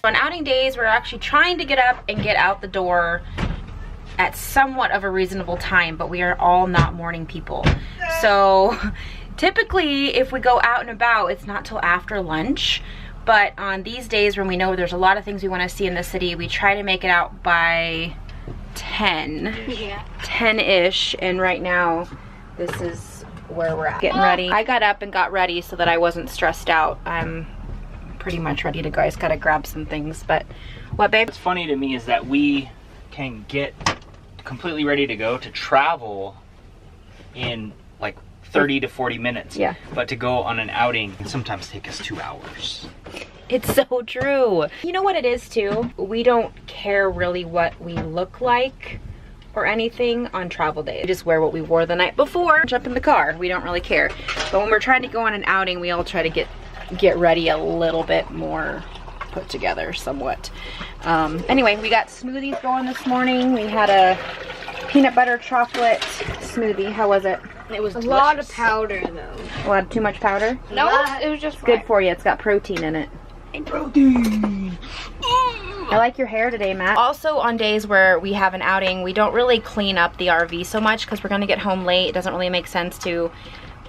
On outing days, we're actually trying to get up and get out the door at somewhat of a reasonable time, but we are all not morning people. So typically if we go out and about, it's not till after lunch. But on these days when we know there's a lot of things we want to see in the city, we try to make it out by 10. Yeah. 10-ish, and right now this is where we're at. Getting ready. I got up and got ready so that I wasn't stressed out. I'm pretty much ready to go. I just gotta grab some things. But what, babe? What's funny to me is that we can get completely ready to go to travel in like 30 to 40 minutes. Yeah. But to go on an outing can sometimes take us 2 hours. It's so true. You know what it is too? We don't care really what we look like or anything on travel day. We just wear what we wore the night before, jump in the car. We don't really care. But when we're trying to go on an outing, we all try to get ready a little bit more put together somewhat. Anyway, we got smoothies going this morning. We had a peanut butter chocolate smoothie. How was it? It was a lot of powder though. What, too much powder? No, it was just good for you. It's got protein in it. Protein! I like your hair today, Matt. Also, on days where we have an outing, we don't really clean up the RV so much because we're gonna get home late. It doesn't really make sense to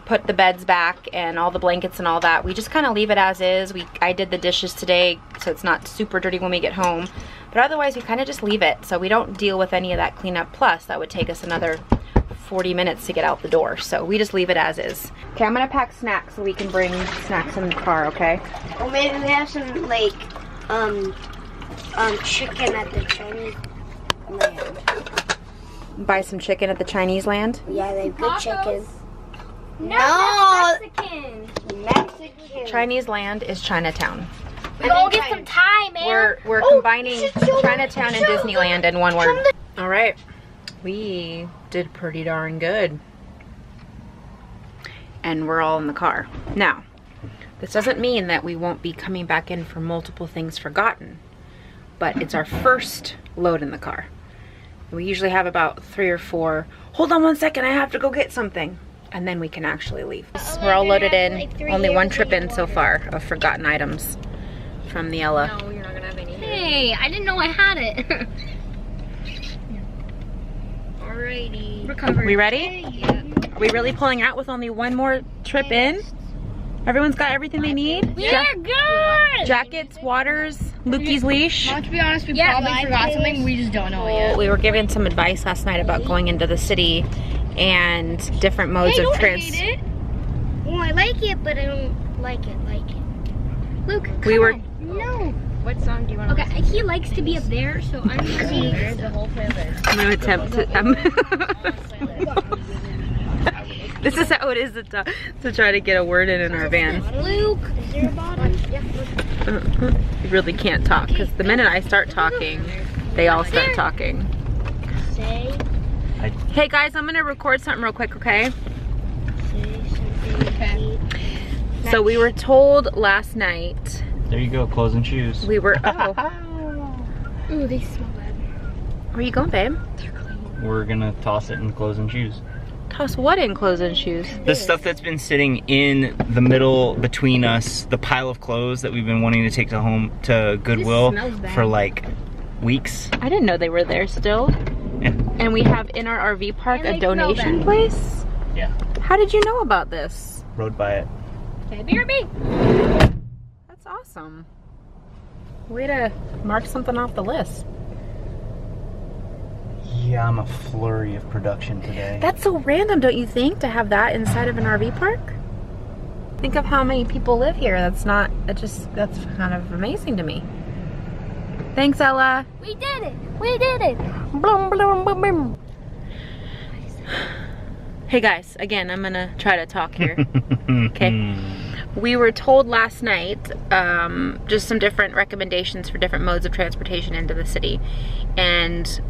put the beds back and all the blankets and all that. We just kind of leave it as is. I did the dishes today so it's not super dirty when we get home, but otherwise we kind of just leave it, so we don't deal with any of that cleanup. Plus that would take us another 40 minutes to get out the door, so we just leave it as is. Okay, I'm gonna pack snacks so we can bring snacks in the car, okay? Or maybe we have some like chicken at the Chinese land. Buy some chicken at the Chinese land? Yeah, they have good chicken. No, Mexican. Mexican. Chinese land is Chinatown. We all get some Thai, man. We're combining Chinatown and Disneyland in one word. All right, we did pretty darn good. And we're all in the car. Now, this doesn't mean that we won't be coming back in for multiple things forgotten, but it's our first load in the car. We usually have about 3 or 4. Hold on one second, I have to go get something. And then we can actually leave. We're all loaded in. Like only one trip in so far of forgotten items from the Ella. No, you're not gonna have any. Hey, I didn't know I had it. Alrighty. Recovered. We ready? Yeah. Are we really pulling out with only one more trip in? Everyone's got everything they need? We're good! Jackets, waters, Lukey's leash. To be honest, we probably forgot something. We just don't know it yet. We were given some advice last night about going into the city and different modes of transit. Well, I like it, but I don't like it. Luke, come on. No. What song do you want Okay, he likes to be up there, so I'm gonna see. the whole playlist? I'm gonna attempt to. This is how it is to try to get a word in our van. Luke, is there a bottom? Yeah, look. You really can't talk because the minute I start talking, they all start talking. Say. Hey guys, I'm gonna record something real quick, okay? Okay. So we were told last night. There you go, clothes and shoes. We were. Oh, Ooh, they smell bad. where are you going, babe? We're gonna toss it in clothes and shoes. Toss what in clothes and shoes? The stuff that's been sitting in the middle between us, the pile of clothes that we've been wanting to take to home to Goodwill for like weeks. I didn't know they were there still. Yeah. And we have in our RV park a donation place. Yeah. How did you know about this? Rode by it. Maybe or me. That's awesome. Way to mark something off the list. Yeah, I'm a flurry of production today. That's so random, don't you think, to have that inside of an RV park? Think of how many people live here. That's kind of amazing to me. Thanks, Ella. We did it. We did it. Blum, blum, blum, blum. Hey guys, again, I'm gonna try to talk here. Okay. We were told last night just some different recommendations for different modes of transportation into the city. And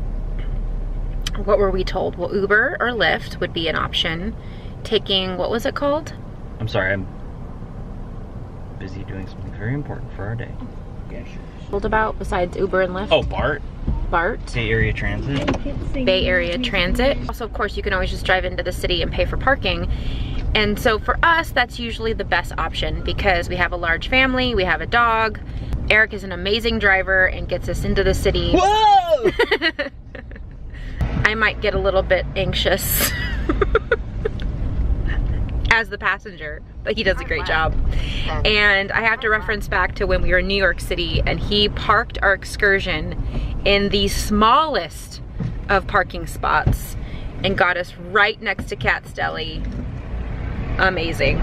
what were we told? Well, Uber or Lyft would be an option. Taking, what was it called? I'm sorry, busy doing something very important for our day. Told about besides Uber and Lyft? Oh, BART. BART. Bay Area Transit. Bay Area Transit. Also, of course, you can always just drive into the city and pay for parking. And so for us, that's usually the best option because we have a large family, we have a dog. Eric is an amazing driver and gets us into the city. Whoa! I might get a little bit anxious as the passenger, but he does a great job. And I have to reference back to when we were in New York City and he parked our excursion in the smallest of parking spots and got us right next to Cat's Deli. Amazing.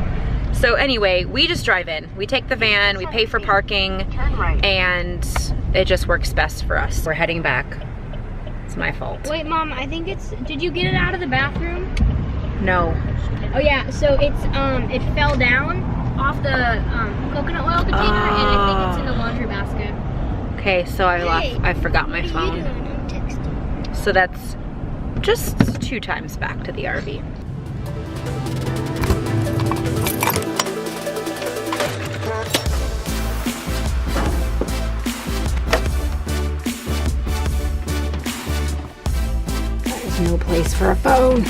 So anyway, we just drive in. We take the van, we pay for parking, and it just works best for us. We're heading back. It's my fault. Wait, Mom, I think it's, did you get it out of the bathroom? No. Oh yeah, so it's, it fell down off the coconut oil container and I think it's in the laundry basket. Okay, so I forgot my phone. So that's just 2 times back to the RV. There's no place for a phone.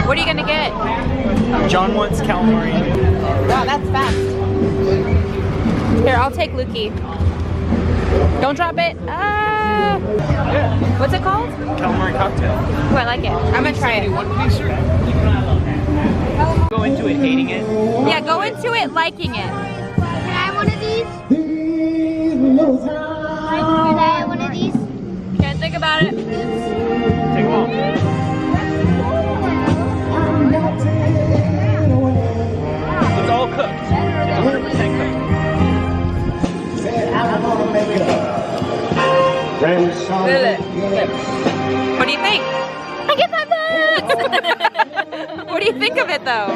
What are you gonna get? John wants calamari. Wow, that's fast. Here, I'll take Lukey. Don't drop it. What's it called? Calamari cocktail. Oh, I like it. I'm gonna try it. Go into it hating it. Yeah, go into it liking it. Can I have one of these? Can I have one of these? Can't think about it. Take them all. It's all cooked. It's 100% cooked. What do you think? I get $5! What do you think of it though?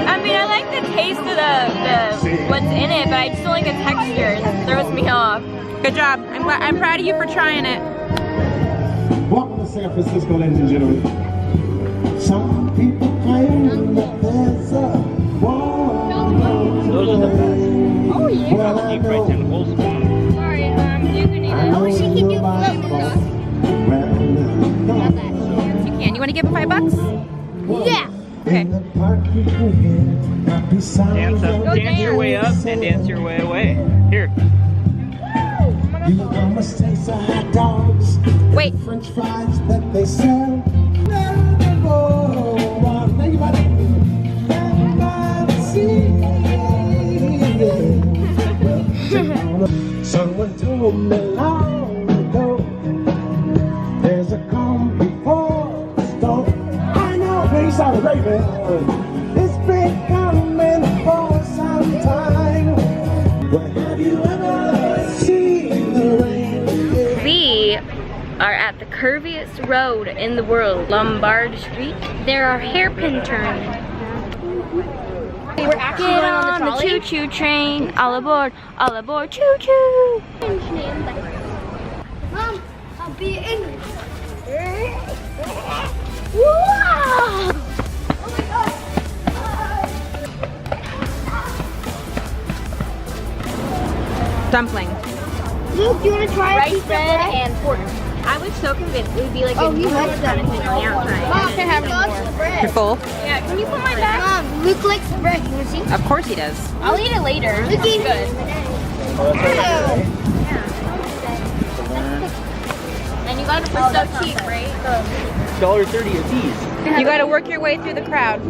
I mean, I like the taste of the what's in it, but I just don't like the texture. It throws me off. Good job. I'm proud of you for trying it. Welcome to San Francisco, ladies and gentlemen. Some people claim that there's a war. Those are the best. Oh yeah. Well, I Deep fried know, tentacles. Sorry, you can eat I it. know Oh, she can do nobody floating wants sauce. Not that. You can. You want to give him $5? Yeah. Okay. in the park you can hear happy sounds Dance up, of dance your way up, and dance your way away. Here. You must taste the hot dogs, Wait. French fries that they sell. Someone told me long ago, there's a calm before the storm. I know they saw the raven. It's been coming for some time. But have you ever seen the rain? We are at the curviest road in the world, Lombard Street. There are hairpin turns. We're actually going on the choo-choo train. All aboard, choo-choo. Mom, I'll be English. Wow! Oh my God! Dumpling. Luke, do you want to try Rice bread and pork. I was so convinced it would be like a he likes that. kind of thing on the outside. Mom, can I have the bread? You're full? Yeah, can you put my bag? Mom, Luke likes the bread. You want to see? Of course he does. I'll eat it later. It's Lukey. good. And you got it for so cheap, right? $1.30 a piece. You got to work your way through the crowd.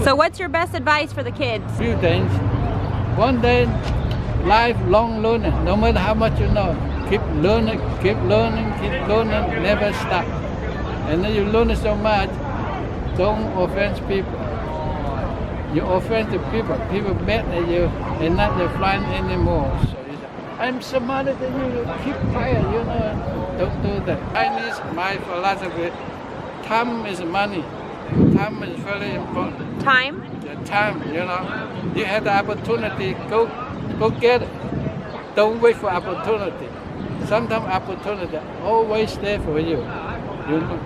So what's your best advice for the kids? Few things. One day, lifelong learning. No matter how much you know, keep learning, keep learning, keep learning, never stop. And then you learn so much, don't offend people. You offend the people. People mad at you and not their friend anymore. So I'm smarter than you. Keep quiet, you know. Don't do that. Chinese, my philosophy, time is money. Time is very important. Time? The time, you know. You have the opportunity, go get it. Don't wait for opportunity. Sometimes opportunity always there for you. You know.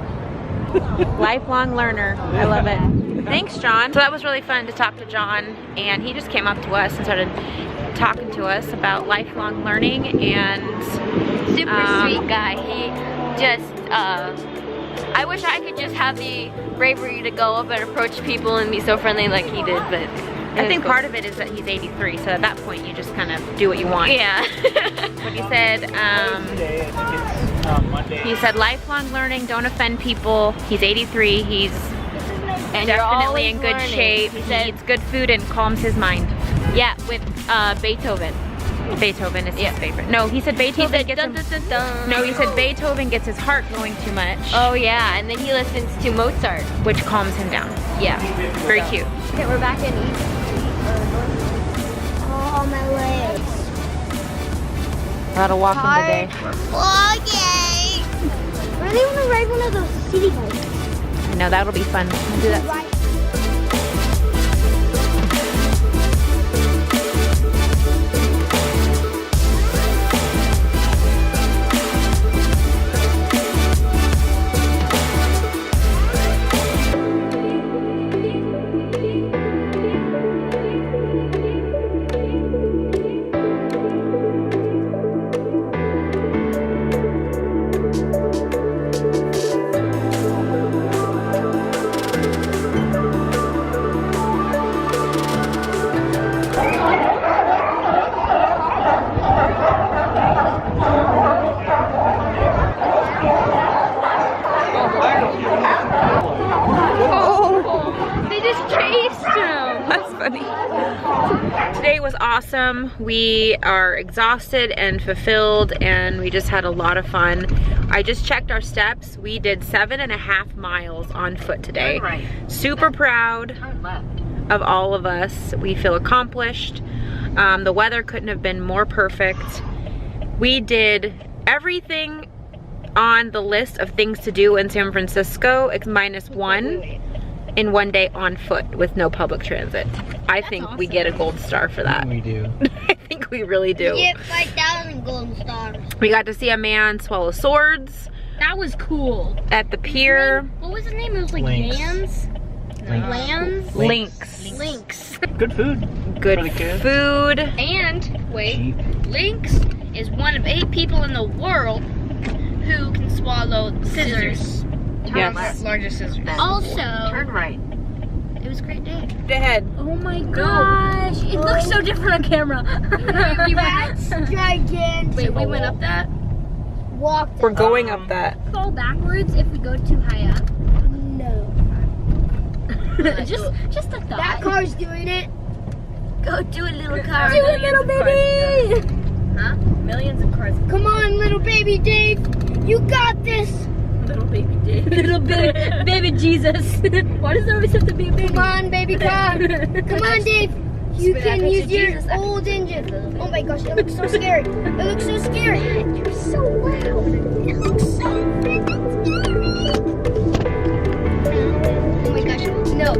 Lifelong learner. I love it. Thanks, John. So that was really fun to talk to John, and he just came up to us and started talking to us about lifelong learning, and Super sweet guy. He just, I wish I could just have the bravery to go up and approach people and be so friendly like he did, but I think part of it is that he's 83, so at that point you just kind of do what you want. yeah. But he said, he said lifelong learning, don't offend people. He's 83, he's And you're definitely always in good learning. shape. He He said, eats good food and calms his mind. yeah, with Beethoven. Beethoven is his favorite. No, he said Beethoven He said, gets dun, him, dun, dun, dun. no, he said Beethoven gets his heart going too much, Oh yeah, and then he listens to Mozart. which calms him down. Yeah. Very cute. Okay, we're back in East. Oh, my legs. A lot of walking today. Okay. Really want to ride one of those city bikes. I know, that'll be fun. We'll do that. Right. They just chased him. That's funny. Today was awesome. We are exhausted and fulfilled, and we just had a lot of fun. I just checked our steps. We did 7.5 miles on foot today. Right. Super proud of all of us. We feel accomplished. The weather couldn't have been more perfect. We did everything on the list of things to do in San Francisco, minus one, in one day on foot with no public transit. I think we get a gold star for that. We do. I think we really do. Get 5,000 golden stars. We got to see a man swallow swords That was cool. at the pier. What was his name? It was like Lynx. Lance? Lance? Lynx. Lynx. Good food. Good For the kids. food. And, wait, Cheap. Lynx is one of 8 people in the world who can swallow scissors. Yes. Largest scissors. Also, Turn right. it was a great day. Ahead. Oh my gosh, it looks so different on camera. That's gigantic. Wait, we went up that? Walked We're going up that. fall backwards if we go too high up. No. just a thought. That car's doing it. Go do it, little car. Do it, little baby. Huh? Millions of cars. Come on, little baby Dave. You got this. Little baby Dave. Little baby Jesus. Why does there always have to be a baby? Come on, baby car. Come on, Dave. You can use your old engine. Oh my gosh, it looks so scary. It looks so scary. You're so loud. It looks so freaking scary. Oh my gosh. No.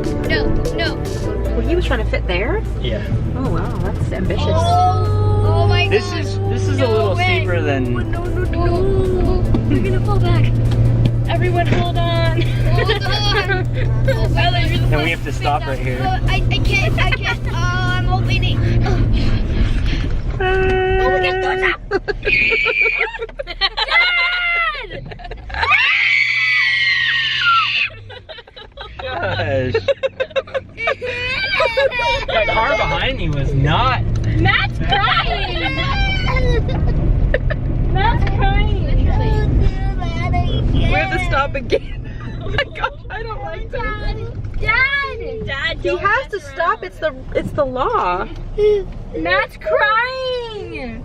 Well, he was trying to fit there? Yeah. Oh wow, that's ambitious. Oh my This gosh. is a little steeper than. No. We're gonna fall back. Everyone hold on. Hold on. And we have to stop right here. I can't. Oh, I'm opening. Oh, we got doors up. Gosh. That car behind me was not. Matt's crying. Matt's crying. We have to stop again. Oh my gosh, I don't like that. Dad, He has to stop. It's the law. Matt's crying.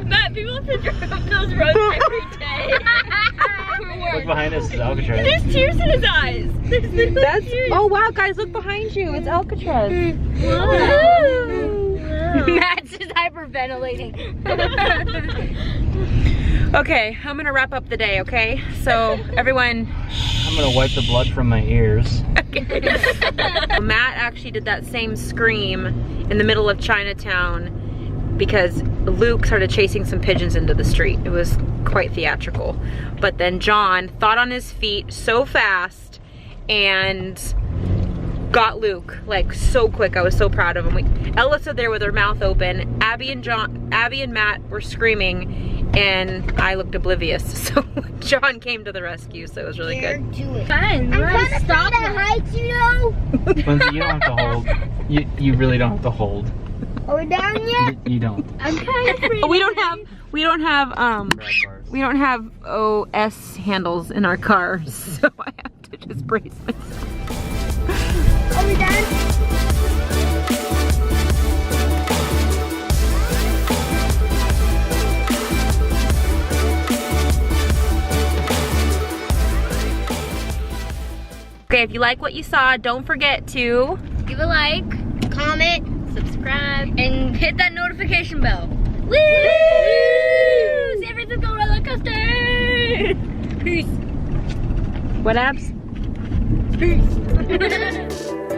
Matt, people have to drive up those roads every day. Look behind us is Alcatraz. There's tears in his eyes. There's literally tears. Oh wow, guys, look behind you. It's Alcatraz. Matt's just hyperventilating. Okay, I'm gonna wrap up the day, okay? So everyone, I'm gonna wipe the blood from my ears. Matt actually did that same scream in the middle of Chinatown because Luke started chasing some pigeons into the street. It was quite theatrical. But then John thought on his feet so fast and got Luke like so quick. I was so proud of him. Ella stood there with her mouth open. Abby and Matt were screaming and I looked oblivious. So John came to the rescue, so it was really good. Fine, I'm kind of afraid of heights, you know. Lindsay, you don't have to hold. You really don't have to hold. Are we down yet? You don't. I'm kind of afraid. We don't have we don't have OS handles in our car, so I have to just brace myself. Are we done? Okay, if you like what you saw, don't forget to give a like, Comment. subscribe, and hit that notification bell. Woo! San Francisco roller coaster! Peace. what apps? Peace.